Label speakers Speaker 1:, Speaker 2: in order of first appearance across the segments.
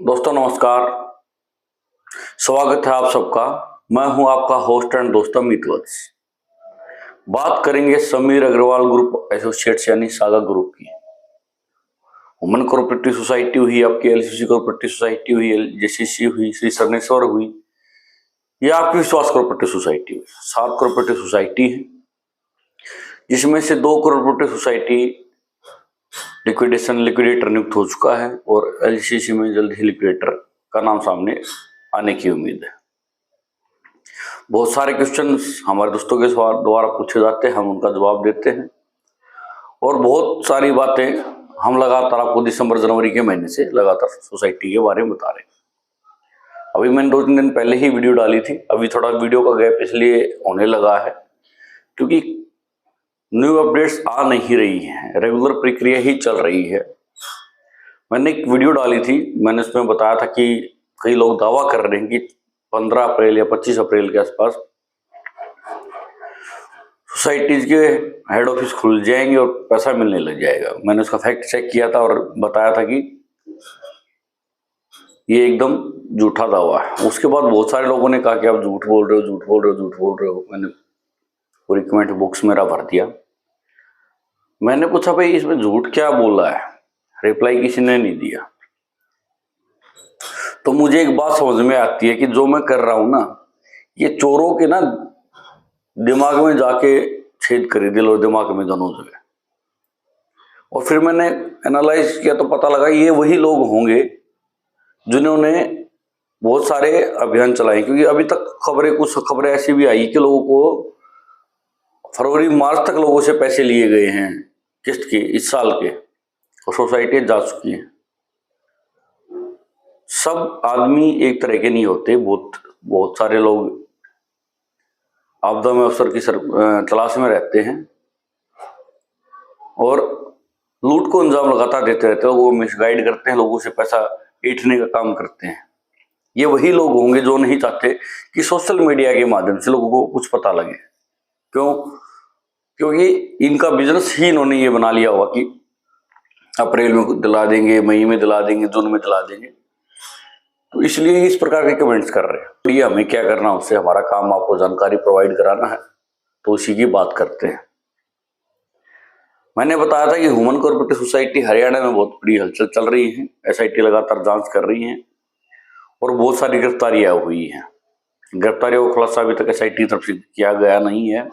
Speaker 1: दोस्तों नमस्कार। स्वागत है आप सबका। मैं हूं आपका होस्ट एंड दोस्त अमित वत्स। बात करेंगे समीर अग्रवाल ग्रुप एसोसिएट्स यानी सागा ग्रुप की। वुमन कोऑपरेटिव सोसाइटी हुई, आपकी एलसीसी कोऑपरेटिव सोसाइटी हुई, एलजेसीसी हुई, श्री सरनेश्वर हुई, या आपकी विश्वास कोऑपरेटिव सोसाइटी हुई। 7 कोऑपरेटिव सोसाइटी है, जिसमें से 2 कोऑपरेटिव सोसाइटी लिक्विडेटर नियुक्त हो चुका है और एलसीसी में जल्द ही लिक्विडेटर का नाम सामने आने की उम्मीद है। बहुत सारे क्वेश्चंस हमारे दोस्तों के द्वारा पूछे जाते हैं, हम उनका जवाब देते हैं और बहुत सारी बातें हम लगातार आपको दिसंबर जनवरी के महीने से लगातार सोसाइटी के बारे में बता रहे हैं। अभी मैंने 2-3 दिन पहले ही वीडियो डाली थी। अभी थोड़ा वीडियो का गैप इसलिए होने लगा है क्योंकि न्यू अपडेट्स आ नहीं रही हैं, रेगुलर प्रक्रिया ही चल रही है। मैंने एक वीडियो डाली थी, मैंने उसमें बताया था कि कई लोग दावा कर रहे हैं कि 15 अप्रैल या 25 अप्रैल के आसपास सोसाइटीज के हेड ऑफिस खुल जाएंगे और पैसा मिलने लग जाएगा। मैंने उसका फैक्ट चेक किया था और बताया था कि ये एकदम झूठा दावा है। उसके बाद बहुत सारे लोगों ने कहा कि आप झूठ बोल रहे हो, झूठ बोल रहे हो, झूठ बोल रहे हो। मैंने पूरी कमेंट बॉक्स मेरा भर दिया। मैंने पूछा भाई इसमें झूठ क्या बोला है, रिप्लाई किसी ने नहीं दिया। तो मुझे एक बात समझ में आती है कि जो मैं कर रहा हूं ना, ये चोरों के ना दिमाग में जाके छेद करे, दिल और दिमाग में दोनों जगह। और फिर मैंने एनालाइज किया तो पता लगा ये वही लोग होंगे जिन्होंने बहुत सारे अभियान चलाए। क्योंकि अभी तक कुछ खबरें ऐसी भी आई कि लोगों को फरवरी मार्च तक लोगों से पैसे लिए गए हैं किस्त के, इस साल के, और सोसाइटियां जा चुकी हैं। सब आदमी एक तरह के नहीं होते। बहुत सारे लोग आपदा में अवसर की तलाश में रहते हैं और लूट को अंजाम लगातार देते रहते हैं। वो मिसगाइड करते हैं, लोगों से पैसा ऐंठने का काम करते हैं। ये वही लोग होंगे जो नहीं चाहते कि सोशल मीडिया के माध्यम से लोगों को कुछ पता लगे। क्यों? क्योंकि इनका बिजनेस ही इन्होंने ये बना लिया होगा कि अप्रैल में दिला देंगे, मई में दिला देंगे, जून में दिला देंगे। तो इसलिए इस प्रकार के कमेंट्स कर रहे हैं। ये हमें क्या करना, उससे हमारा काम आपको जानकारी प्रोवाइड कराना है, तो उसी की बात करते हैं। मैंने बताया था कि ह्यूमन कोऑपरेटिव सोसाइटी हरियाणा में बहुत बड़ी हलचल चल रही है। एसआईटी लगातार जांच कर रही है और बहुत सारी गिरफ्तारियां हुई हैं। गिरफ्तारियों का खुलासा अभी तक एसआईटी तरफ से किया गया नहीं है।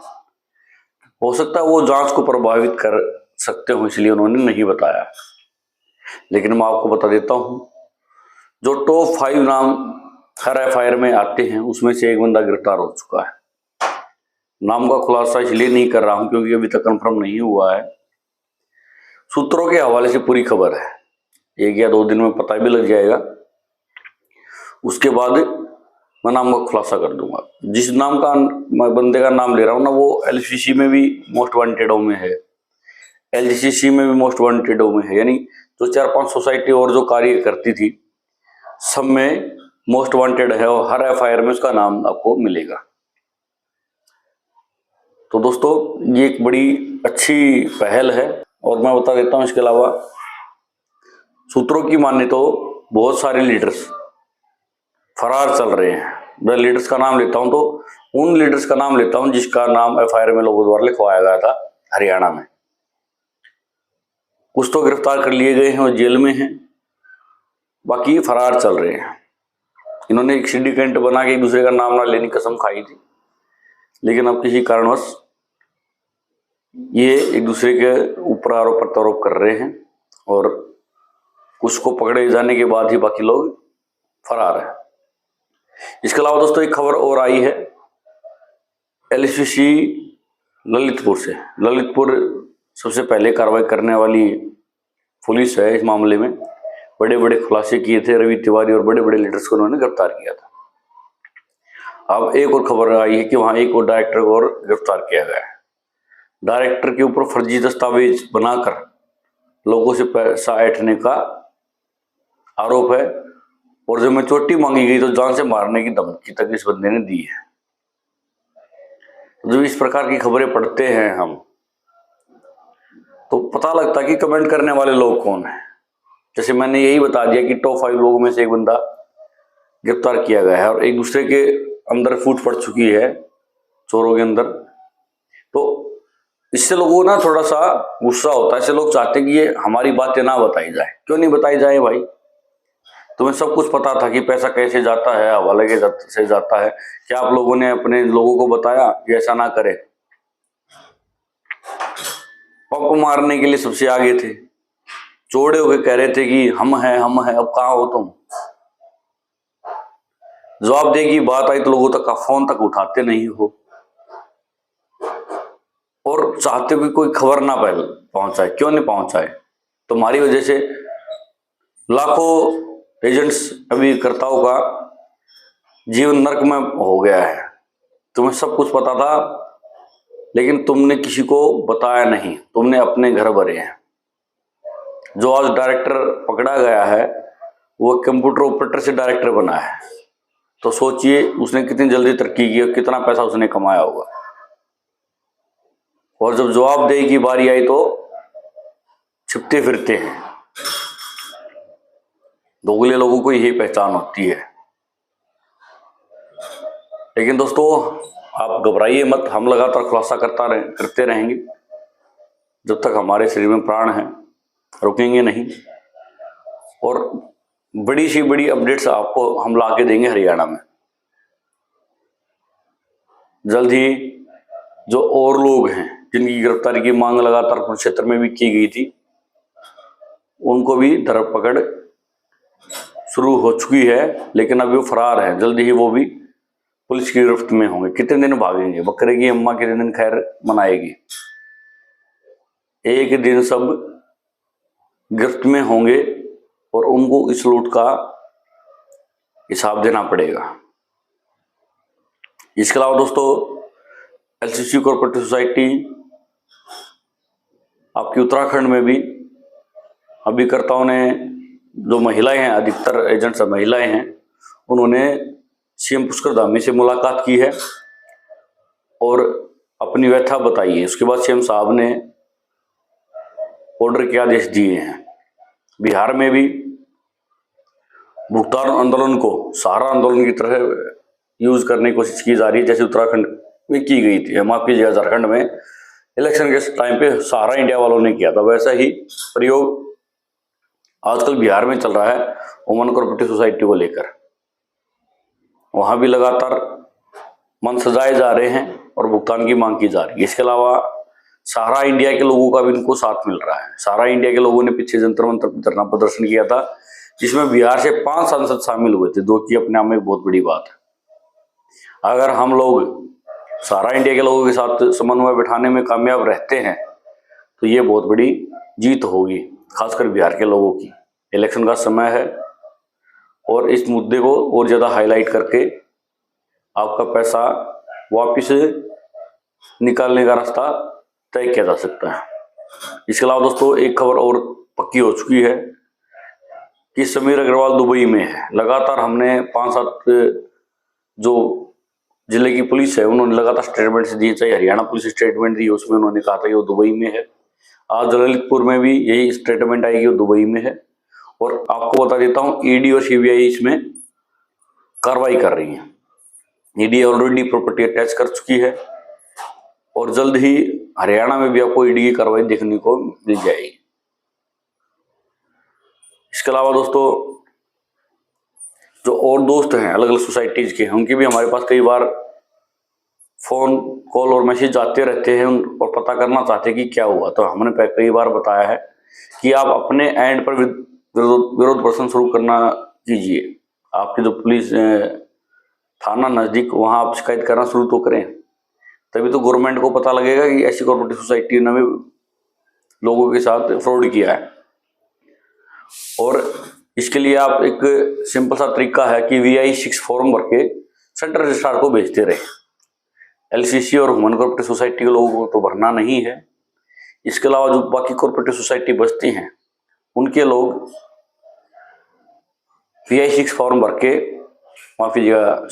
Speaker 1: हो सकता है वो जांच को प्रभावित कर सकते हो, इसलिए उन्होंने नहीं बताया। लेकिन मैं आपको बता देता हूं, जो टॉप 5 नाम हर एफआईआर में आते हैं उसमें से एक बंदा गिरफ्तार हो चुका है। नाम का खुलासा इसलिए नहीं कर रहा हूं क्योंकि अभी तक कंफर्म नहीं हुआ है। सूत्रों के हवाले से पूरी खबर है, 1 या 2 दिन में पता भी लग जाएगा। उसके बाद मैं नाम का खुलासा कर दूंगा। जिस नाम का मैं बंदे का नाम ले रहा हूं ना, वो एलसीसी में भी मोस्ट वांटेडों में है, एलजीसीसी में भी मोस्ट वांटेडों में है। यानी जो 4-5 सोसाइटी और जो कार्य करती थी, सब में मोस्ट वांटेड है और हर एफआईआर में उसका नाम आपको मिलेगा। तो दोस्तों ये एक बड़ी अच्छी पहल है। और मैं बता देता हूं, इसके अलावा सूत्रों की माने तो बहुत सारे लीडर्स फरार चल रहे हैं। मैं लीडर्स का नाम लेता हूं तो उन लीडर्स का नाम लेता हूं जिसका नाम एफआईआर में लोगों द्वारा लिखवाया गया था हरियाणा में। कुछ तो गिरफ्तार कर लिए गए हैं और जेल में हैं, बाकी फरार चल रहे हैं। इन्होंने एक सिंडिकेट बना के एक दूसरे का नाम ना लेने की कसम खाई थी, लेकिन अब किसी कारणवश ये एक दूसरे के ऊपर आरोप प्रत्यारोप कर रहे हैं और कुछ को पकड़े जाने के बाद ही बाकी लोग फरार है। इसके अलावा दोस्तों एक खबर और आई है एलसीसी ललितपुर से। ललितपुर सबसे पहले कार्रवाई करने वाली पुलिस है। इस मामले में बड़े बड़े खुलासे किए थे रवि तिवारी और बड़े बड़े लीडर्स को उन्होंने गिरफ्तार किया था। अब एक और खबर आई है कि वहां एक और डायरेक्टर को और गिरफ्तार किया गया है। डायरेक्टर के ऊपर फर्जी दस्तावेज बनाकर लोगों से पैसा ऐंठने का आरोप है और जब में चोटी मांगी गई तो जान से मारने की धमकी तक इस बंदे ने दी है। जब इस प्रकार की खबरें पढ़ते हैं हम, तो पता लगता है कि कमेंट करने वाले लोग कौन हैं, जैसे मैंने यही बता दिया कि टॉप 5 लोगों में से एक बंदा गिरफ्तार किया गया है और एक दूसरे के अंदर फूट पड़ चुकी है चोरों के अंदर। तो इससे लोगों को ना थोड़ा सा गुस्सा होता है। इससे लोग चाहते हैं कि ये हमारी बातें ना बताई जाए। क्यों नहीं बताई जाए भाई? तुम्हें सब कुछ पता था कि पैसा कैसे जाता है, हवाले के से जाता है। क्या आप लोगों ने अपने लोगों को बताया कि ऐसा ना करे? पप मारने के लिए सबसे आगे थे, चौड़े होके कह रहे थे कि हम हैं हम हैं। अब कहाँ हो तुम? जवाबदेही की बात आई तो लोगों तक का फोन तक उठाते नहीं हो और चाहते हो कि कोई खबर ना पहले पहुंचाए। क्यों नहीं पहुंचाए? तुम्हारी वजह से लाखों एजेंट्स अभिकर्ताओं का जीवन नरक में हो गया है। तुम्हें सब कुछ पता था लेकिन तुमने किसी को बताया नहीं, तुमने अपने घर भरे हैं। जो आज डायरेक्टर पकड़ा गया है वो कंप्यूटर ऑपरेटर से डायरेक्टर बना है। तो सोचिए उसने कितनी जल्दी तरक्की की और कितना पैसा उसने कमाया होगा। और जब जवाबदेही की बारी आई तो छिपते फिरते हैं। दोगले लोगों को यही पहचान होती है। लेकिन दोस्तों आप घबराइए मत, हम लगातार खुलासा करते रहेंगे जब तक हमारे शरीर में प्राण है, रुकेंगे नहीं। और बड़ी सी बड़ी अपडेट्स आपको हम ला के देंगे हरियाणा में जल्द ही। जो और लोग हैं जिनकी गिरफ्तारी की मांग लगातार कुरुक्षेत्र में भी की गई थी, उनको भी धरपकड़ शुरू हो चुकी है, लेकिन अभी वो फरार है। जल्दी ही वो भी पुलिस की गिरफ्त में होंगे। कितने दिन भागेंगे? बकरे की अम्मा कितने दिन खैर मनाएगी? एक दिन सब गिरफ्त में होंगे और उनको इस लूट का हिसाब देना पड़ेगा। इसके अलावा दोस्तों एलसीसी कोऑपरेटिव सोसाइटी आपकी उत्तराखंड में भी अभिकर्ताओं ने, जो महिलाएं हैं, अधिकतर एजेंट्स महिलाएं हैं, उन्होंने सीएम पुष्कर धामी से मुलाकात की है और अपनी व्यथा बताई है। उसके बाद सीएम साहब ने ऑर्डर के आदेश दिए हैं। बिहार में भी भुगतान आंदोलन को सहारा आंदोलन की तरह यूज करने की कोशिश की जा रही है, जैसे उत्तराखंड में की गई थी। माफ कीजिएगा, झारखंड में इलेक्शन के टाइम पे सहारा इंडिया वालों ने किया था, वैसा ही प्रयोग आजकल बिहार में चल रहा है वुमन कोऑपरेटिव सोसाइटी को लेकर। वहां भी लगातार मन सजाए जा रहे हैं और भुगतान की मांग की जा रही है। इसके अलावा सहारा इंडिया के लोगों का भी इनको साथ मिल रहा है। सहारा इंडिया के लोगों ने पीछे जंतर मंतर धरना प्रदर्शन किया था, जिसमें बिहार से 5 सांसद शामिल हुए थे, जो कि अपने आप में एक बहुत बड़ी बात है। अगर हम लोग सहारा इंडिया के लोगों के साथ समन्वय बिठाने में कामयाब रहते हैं तो ये बहुत बड़ी जीत होगी, खासकर बिहार के लोगों की। इलेक्शन का समय है और इस मुद्दे को और ज्यादा हाईलाइट करके आपका पैसा वापिस निकालने का रास्ता तय किया जा सकता है। इसके अलावा दोस्तों एक खबर और पक्की हो चुकी है कि समीर अग्रवाल दुबई में है। लगातार हमने 5-7 जो जिले की पुलिस है उन्होंने लगातार स्टेटमेंट्स दिए, चाहे हरियाणा पुलिस स्टेटमेंट दी, उसमें उन्होंने कहा था कि वो दुबई में है। आज ललितपुर में भी यही स्टेटमेंट आई कि वो दुबई में है। और आपको बता देता हूं ईडी और सीबीआई इसमें कार्रवाई कर रही है। ईडी ऑलरेडी प्रॉपर्टी अटैच कर चुकी है और जल्द ही हरियाणा में भी आपको ईडी की कार्रवाई देखने को मिल जाएगी। इसके अलावा दोस्तों जो और दोस्त हैं अलग अलग सोसाइटीज के, उनके भी हमारे पास कई बार फोन कॉल और मैसेज आते रहते हैं और पता करना चाहते हैं कि क्या हुआ। तो हमने कई बार बताया है कि आप अपने एंड पर विरोध प्रदर्शन शुरू करना कीजिए। आपकी जो पुलिस थाना नजदीक, वहां आप शिकायत करना शुरू तो करें, तभी तो गवर्नमेंट को पता लगेगा कि ऐसी कोऑपरेटिव सोसाइटी ने भी लोगों के साथ फ्रॉड किया है। और इसके लिए आप एक सिंपल सा तरीका है कि VI-6 फॉर्म भर के सेंट्रल रजिस्ट्रार को भेजते रहे। एलसीसी और ह्यूमन कोऑपरेटिव सोसाइटी के लोगों को तो भरना नहीं है। इसके अलावा जो बाकी कोऑपरेटिव सोसाइटी बचती हैं उनके लोग VI-6 फॉर्म भर के, माफ कीजिएगा,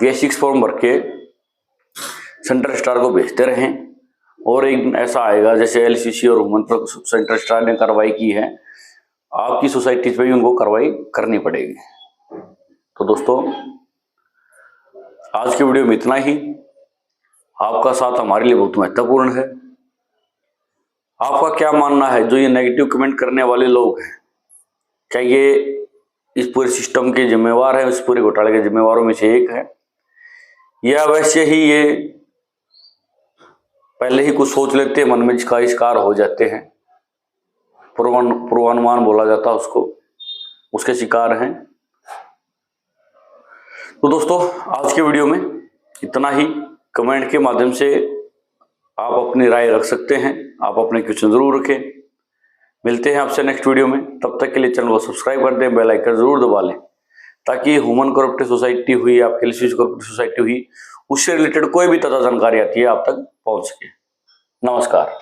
Speaker 1: VI-6 फॉर्म भर के सेंट्रल रजिस्ट्रार को भेजते रहें और एक ऐसा आएगा जैसे एलसीसी और ह्यूमन प्रोटेक्शन ट्रस्ट ने कार्रवाई की है, आपकी सोसाइटी पे भी उनको कार्रवाई करनी पड़ेगी। तो दोस्तों आज की वीडियो में इतना ही। आपका साथ हमारे लिए बहुत महत्वपूर्ण है। आपका क्या मानना है, जो ये नेगेटिव कमेंट करने वाले लोग हैं, क्या ये इस पूरे सिस्टम के जिम्मेवार है, इस पूरे घोटाले के जिम्मेवारों में से एक है, या वैसे ही ये पहले ही कुछ सोच लेते हैं, मन में जिसका शिकार हो जाते हैं, पूर्वानुमान बोला जाता है उसको, उसके शिकार हैं। तो दोस्तों आज के वीडियो में इतना ही। कमेंट के माध्यम से आप अपनी राय रख सकते हैं, आप अपने क्वेश्चन जरूर रखें। मिलते हैं आपसे नेक्स्ट वीडियो में, तब तक के लिए चैनल को सब्सक्राइब कर दें, बेल आइकन जरूर दबा लें, ताकि ह्यूमन कोऑपरेटिव सोसाइटी हुई, आपके एलसीसी कोऑपरेटिव सोसाइटी हुई, उससे रिलेटेड कोई भी ताज़ा जानकारी आती है आप तक पहुंच सके। नमस्कार।